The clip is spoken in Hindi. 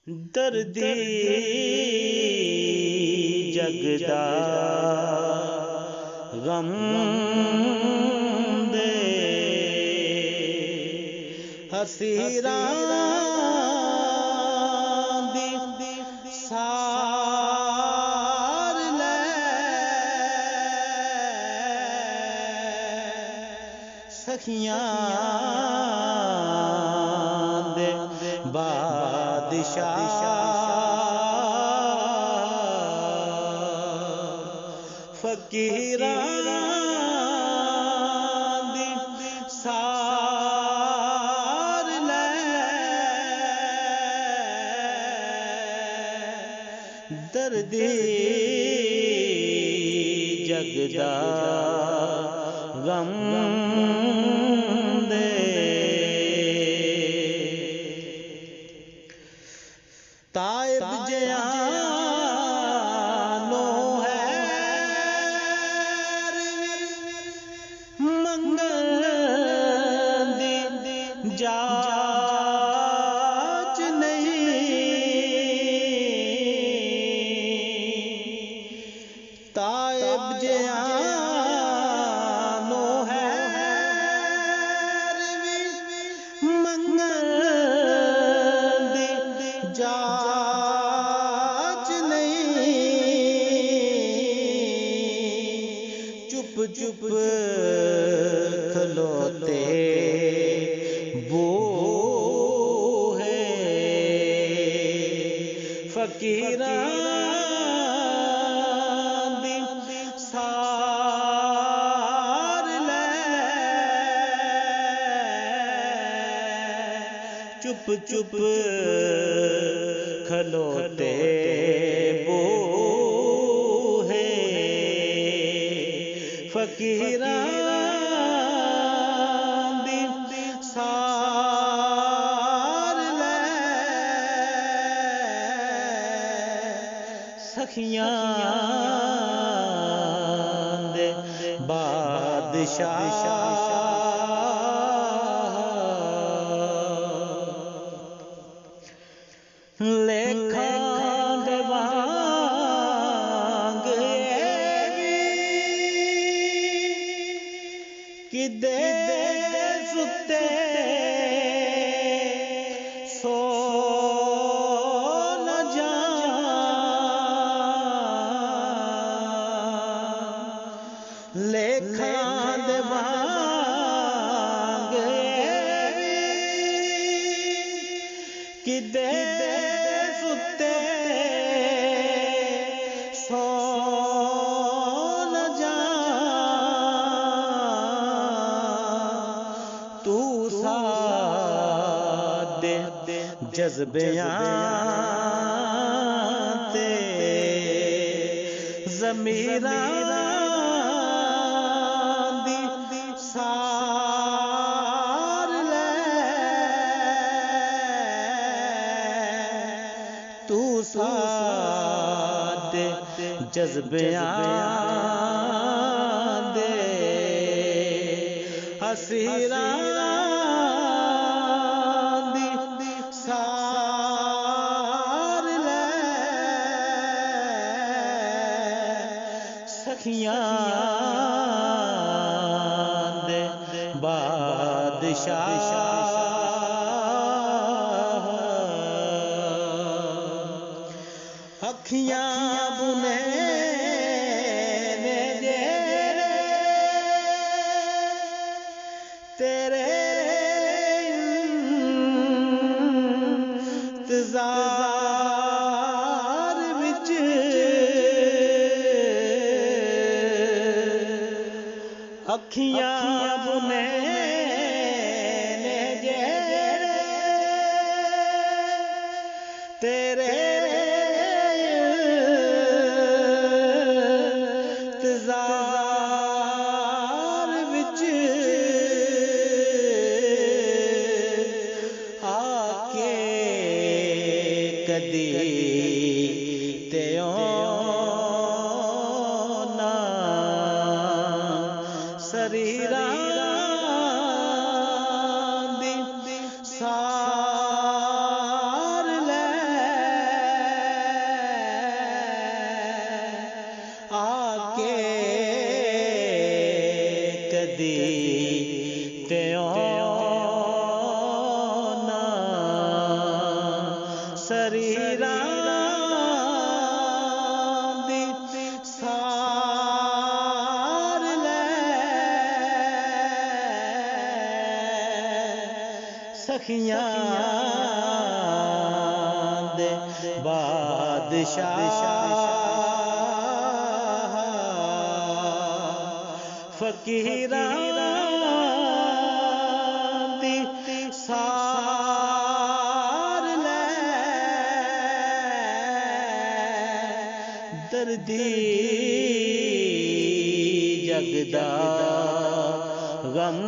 दर्दी जगदा गम दे हसीरा दी सार ले सखियां दे बादशाह फकीरां दी सार ले दर्दी जगदा गम दे ताइब जयानो है मंगल दी जाच नहीं ताइब जयानो है मंगल दी जाच चुप चुप खलोते वो है फकीरां दी सार ले चुप चुप खलोते वो है फकीरां दी सार ले सखियां दे बादशाह लेखा दे वांग किदे सुते सो न जा लेखा दे वांग किदे सुते सो न जा तू सादे जज्बियां ते ज़मीरां दी सार ले तू सादे जज्बियां दे हसीरां दी सार ले सखियां दे बादशाह अखियां बुने ने जेरे तेरे इंतजार विच अखियां बुने ने जेरे तेरे इंतजार विच आके कदी त्यों ना शरीरां दी सार ले शरीरां दी सार लै सखियां दे बादशाह फकीरां दी सार लै दर्दी जगदा गम